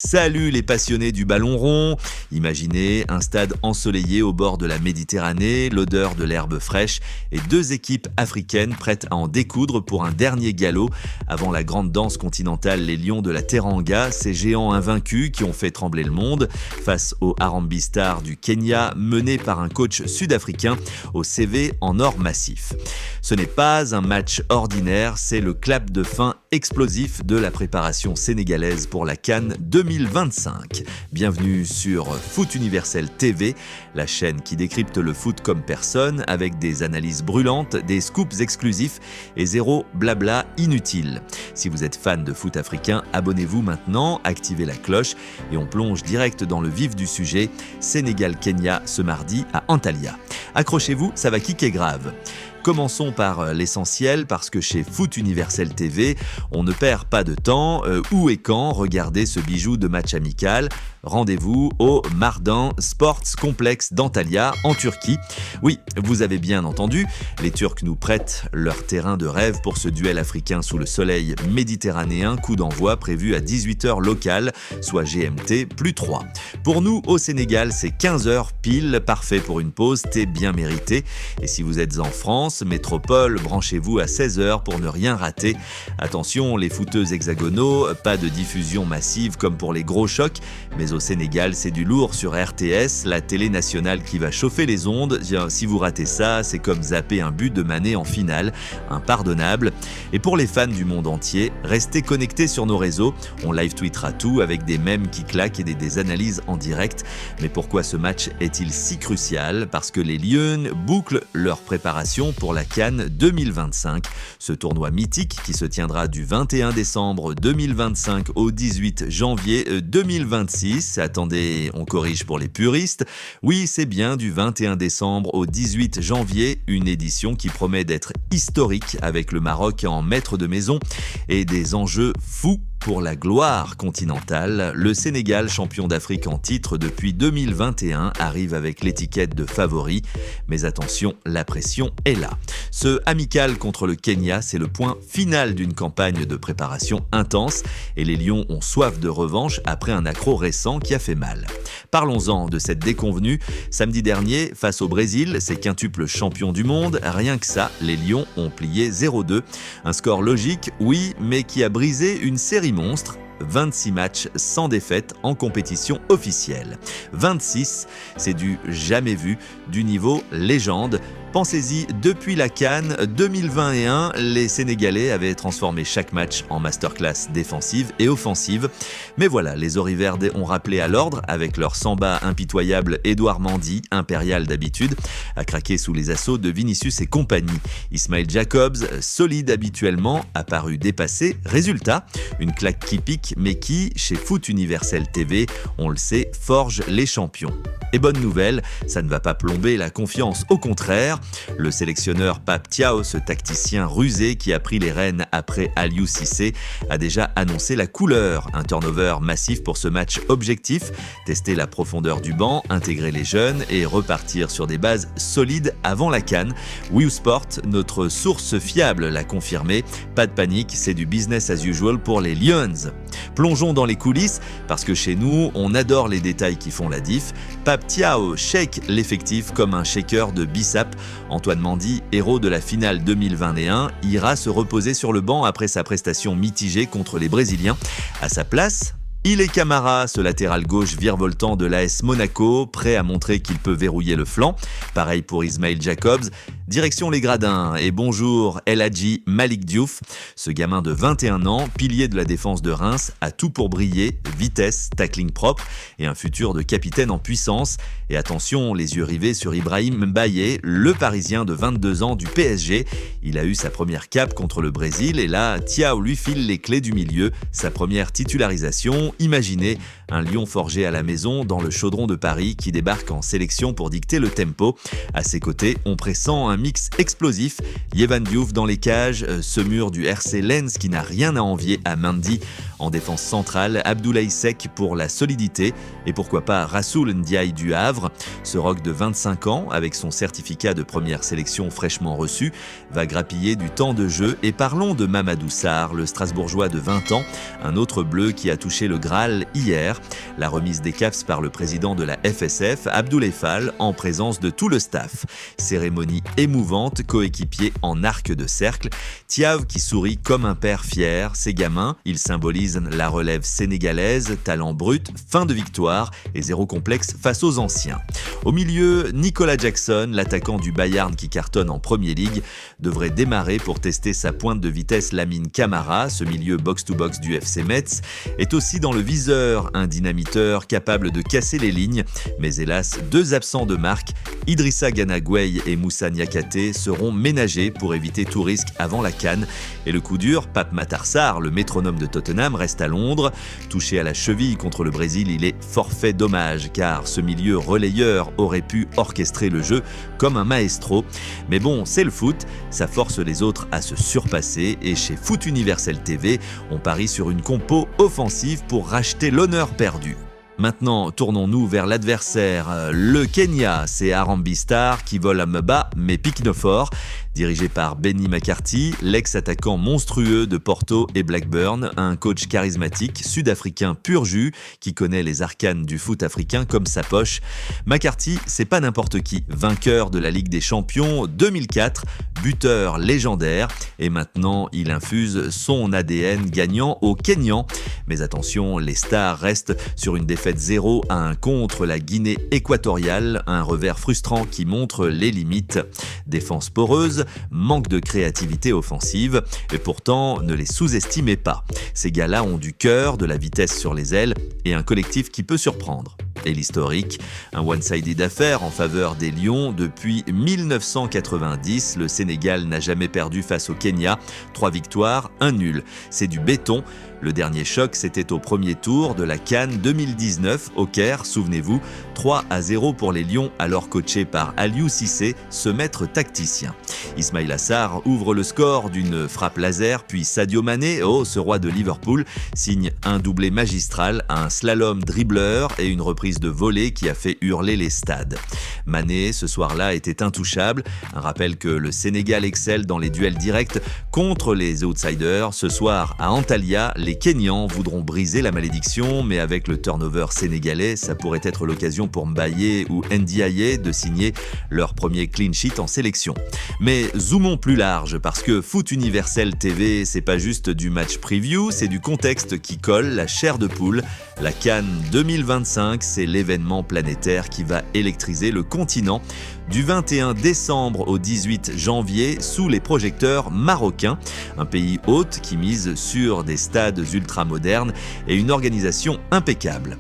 Salut les passionnés du ballon rond. Imaginez un stade ensoleillé au bord de la Méditerranée, l'odeur de l'herbe fraîche et deux équipes africaines prêtes à en découdre pour un dernier galop avant la grande danse continentale, les Lions de la Teranga, ces géants invaincus qui ont fait trembler le monde face aux Harambee Stars du Kenya menés par un coach sud-africain au CV en or massif. Ce n'est pas un match ordinaire, c'est le clap de fin explosif de la préparation sénégalaise pour la CAN 2025. Bienvenue sur Foot Universel TV, la chaîne qui décrypte le foot comme personne avec des analyses brûlantes, des scoops exclusifs et zéro blabla inutile. Si vous êtes fan de foot africain, abonnez-vous maintenant, activez la cloche et on plonge direct dans le vif du sujet. Sénégal-Kenya ce mardi à Antalya. Accrochez-vous, ça va kicker grave. Commençons par l'essentiel parce que chez Foot Universel TV, on ne perd pas de temps. Où et quand regarder ce bijou de match amical? Rendez-vous au Mardan Sports Complex d'Antalya en Turquie. Oui, vous avez bien entendu, les Turcs nous prêtent leur terrain de rêve pour ce duel africain sous le soleil méditerranéen, coup d'envoi prévu à 18h local, soit GMT plus 3. Pour nous, au Sénégal, c'est 15h pile, parfait pour une pause, thé bien mérité. Et si vous êtes en France, métropole, branchez-vous à 16h pour ne rien rater. Attention, les footeux hexagonaux, pas de diffusion massive comme pour les gros chocs, mais au Sénégal, c'est du lourd sur RTS, la télé nationale qui va chauffer les ondes. Si vous ratez ça, c'est comme zapper un but de Mané en finale, impardonnable. Et pour les fans du monde entier, restez connectés sur nos réseaux. On live tweetera tout avec des mèmes qui claquent et des analyses en direct. Mais pourquoi ce match est-il si crucial? Parce que les Lions bouclent leur préparation pour la CAN 2025. Ce tournoi mythique qui se tiendra du 21 décembre 2025 au 18 janvier 2026. Attendez, on corrige pour les puristes. Oui, c'est bien du 21 décembre au 18 janvier, une édition qui promet d'être historique avec le Maroc en maître de maison et des enjeux fous pour la gloire continentale. Le Sénégal, champion d'Afrique en titre depuis 2021, arrive avec l'étiquette de favori. Mais attention, la pression est là. Ce amical contre le Kenya, c'est le point final d'une campagne de préparation intense et les Lions ont soif de revanche après un accroc récent qui a fait mal. Parlons-en de cette déconvenue. Samedi dernier, face au Brésil, ces quintuples champions du monde, rien que ça, les Lions ont plié 0-2. Un score logique, oui, mais qui a brisé une série monstre. 26 matchs sans défaite en compétition officielle. 26, c'est du jamais vu, du niveau légende. Pensez-y, depuis la CAN 2021, les Sénégalais avaient transformé chaque match en masterclass défensive et offensive. Mais voilà, les Oriverdes ont rappelé à l'ordre avec leur samba impitoyable Edouard Mendy, impérial d'habitude, a craqué sous les assauts de Vinicius et compagnie. Ismail Jacobs, solide habituellement, a paru dépassé. Résultat, une claque qui pique, mais qui, chez Foot Universel TV, on le sait, forge les champions. Et bonne nouvelle, ça ne va pas plomber la confiance, au contraire. Le sélectionneur Pape Thiaw, ce tacticien rusé qui a pris les rênes après Aliou Cissé, a déjà annoncé la couleur. Un turnover massif pour ce match objectif, tester la profondeur du banc, intégrer les jeunes et repartir sur des bases solides avant la CAN. Wii Sport, notre source fiable, l'a confirmé. Pas de panique, c'est du business as usual pour les Lions. Plongeons dans les coulisses, parce que chez nous, on adore les détails qui font la diff. Pape Thiaw shake l'effectif comme un shaker de bissap. Antoine Mendy, héros de la finale 2021, ira se reposer sur le banc après sa prestation mitigée contre les Brésiliens. À sa place, il est Camara, ce latéral gauche virevoltant de l'AS Monaco, prêt à montrer qu'il peut verrouiller le flanc. Pareil pour Ismail Jacobs. Direction les gradins et bonjour El Hadji Malick Diouf. Ce gamin de 21 ans, pilier de la défense de Reims, a tout pour briller, vitesse, tackling propre et un futur de capitaine en puissance. Et attention, les yeux rivés sur Ibrahim Mbaye, le Parisien de 22 ans du PSG. Il a eu sa première cape contre le Brésil et là, Thiaw lui file les clés du milieu, sa première titularisation. Imaginez un lion forgé à la maison dans le chaudron de Paris qui débarque en sélection pour dicter le tempo. À ses côtés, on pressent un mix explosif. Yehvan Diouf dans les cages, ce mur du RC Lens qui n'a rien à envier à Mendy. En défense centrale, Abdoulaye Seck pour la solidité et pourquoi pas Rassoul Ndiaye du Havre. Ce roc de 25 ans, avec son certificat de première sélection fraîchement reçu, va grappiller du temps de jeu. Et parlons de Mamadou Sarr, le Strasbourgeois de 20 ans, un autre bleu qui a touché le Graal hier. La remise des CAFs par le président de la FSF, Abdoulaye Fall, en présence de tout le staff. Cérémonie émouvante, coéquipier en arc de cercle. Thiaw qui sourit comme un père fier. Ses gamins, ils symbolisent la relève sénégalaise, talent brut, fin de victoire et zéro complexe face aux anciens. Au milieu, Nicolas Jackson, l'attaquant du Bayern qui cartonne en Premier League, devrait démarrer pour tester sa pointe de vitesse. Lamine Camara, ce milieu box-to-box du FC Metz, est aussi dans le viseur, un dynamiteur capable de casser les lignes. Mais hélas, 2 absents de marque, Idrissa Gana Gueye et Moussa Niakhaté, seront ménagés pour éviter tout risque avant la CAN. Et le coup dur, Pape Matar Sarr, le métronome de Tottenham, reste à Londres. Touché à la cheville contre le Brésil, il est forfait dommage, car ce milieu relayeur aurait pu orchestrer le jeu comme un maestro. Mais bon, c'est le foot, ça force les autres à se surpasser, et chez Foot Universel TV, on parie sur une compo offensive pour racheter l'honneur perdu. Maintenant, tournons-nous vers l'adversaire. Le Kenya, c'est Harambee Stars qui vole à bas mais pique fort. Dirigé par Benny McCarthy, l'ex-attaquant monstrueux de Porto et Blackburn, un coach charismatique sud-africain pur jus qui connaît les arcanes du foot africain comme sa poche. McCarthy, c'est pas n'importe qui, vainqueur de la Ligue des Champions 2004, buteur légendaire, et maintenant il infuse son ADN gagnant au Kenyan. Mais attention, les Stars restent sur une défaite 0-1 contre la Guinée équatoriale, un revers frustrant qui montre les limites. Défense poreuse, manque de créativité offensive, et pourtant ne les sous-estimez pas. Ces gars-là ont du cœur, de la vitesse sur les ailes et un collectif qui peut surprendre. Et l'historique, un one-sided affaire en faveur des Lions. Depuis 1990, le Sénégal n'a jamais perdu face au Kenya. 3 victoires, 1 nul. C'est du béton. Le dernier choc, c'était au premier tour de la CAN 2019 au Caire, souvenez-vous, 3-0 pour les Lions, alors coachés par Aliou Cissé, ce maître tacticien. Ismaïla Sarr ouvre le score d'une frappe laser, puis Sadio Mané, ce roi de Liverpool, signe un doublé magistral, un slalom dribbleur et une reprise de volée qui a fait hurler les stades. Mané, ce soir-là, était intouchable. Un rappel que le Sénégal excelle dans les duels directs contre les outsiders. Ce soir, à Antalya, les Kenyans voudront briser la malédiction, mais avec le turnover sénégalais, ça pourrait être l'occasion pour Mbaye ou Ndiaye de signer leur premier clean sheet en sélection. Mais zoomons plus large, parce que Foot Universel TV, c'est pas juste du match preview, c'est du contexte qui colle, la chair de poule. La CAN 2025, c'est l'événement planétaire qui va électriser le continent du 21 décembre au 18 janvier sous les projecteurs marocains, un pays hôte qui mise sur des stades ultramodernes et une organisation impeccable.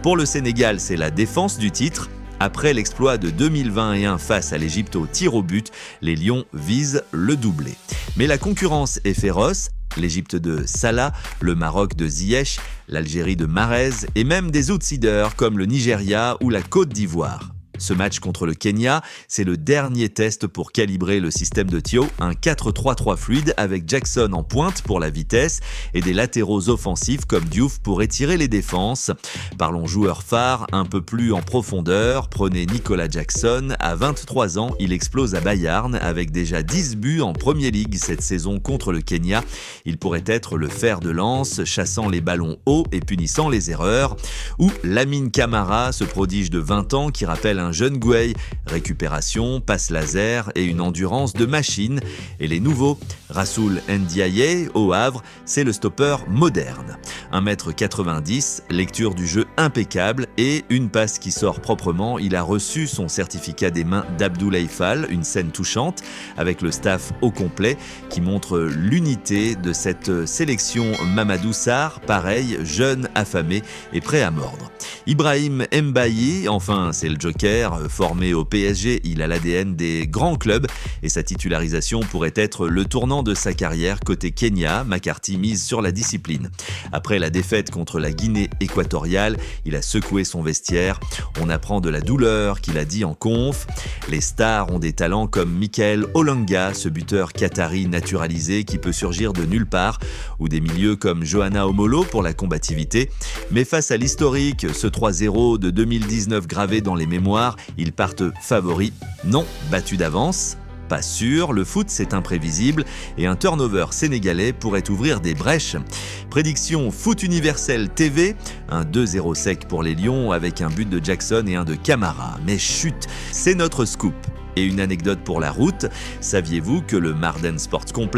Pour le Sénégal, c'est la défense du titre. Après l'exploit de 2021 face à l'Égypte au tir au but, les Lions visent le doublé. Mais la concurrence est féroce. L'Égypte de Salah, le Maroc de Ziyech, l'Algérie de Mahrez et même des outsiders comme le Nigeria ou la Côte d'Ivoire. Ce match contre le Kenya, c'est le dernier test pour calibrer le système de Thiaw, un 4-3-3 fluide avec Jackson en pointe pour la vitesse et des latéraux offensifs comme Diouf pour étirer les défenses. Parlons joueur phare, un peu plus en profondeur, prenez Nicolas Jackson. À 23 ans, il explose à Bayern avec déjà 10 buts en Premier League cette saison contre le Kenya. Il pourrait être le fer de lance, chassant les ballons hauts et punissant les erreurs. Ou Lamine Camara, ce prodige de 20 ans qui rappelle un jeune Gueye, récupération, passe laser et une endurance de machine. Et les nouveaux, Rassoul Ndiaye au Havre, c'est le stopper moderne. 1m90, lecture du jeu impeccable et une passe qui sort proprement. Il a reçu son certificat des mains d'Abdoulaye Fall, une scène touchante avec le staff au complet qui montre l'unité de cette sélection. Mamadou Sarr, pareil, jeune, affamé et prêt à mordre. Ibrahim Mbaye, enfin c'est le joker, formé au PSG, il a l'ADN des grands clubs et sa titularisation pourrait être le tournant de sa carrière. Côté Kenya, McCarthy mise sur la discipline. Après la défaite contre la Guinée équatoriale, il a secoué son vestiaire. On apprend de la douleur qu'il a dit en conf. Les stars ont des talents comme Michael Olanga, ce buteur qatari naturalisé qui peut surgir de nulle part, ou des milieux comme Johanna Omolo pour la combativité. Mais face à l'historique, ce 3-0 de 2019 gravé dans les mémoires, ils partent favoris, non battus d'avance. Pas sûr, le foot c'est imprévisible et un turnover sénégalais pourrait ouvrir des brèches. Prédiction foot universel TV, un 2-0 sec pour les Lions avec un but de Jackson et un de Camara. Mais chut, c'est notre scoop. Et une anecdote pour la route, saviez-vous que le Marden Sports Complex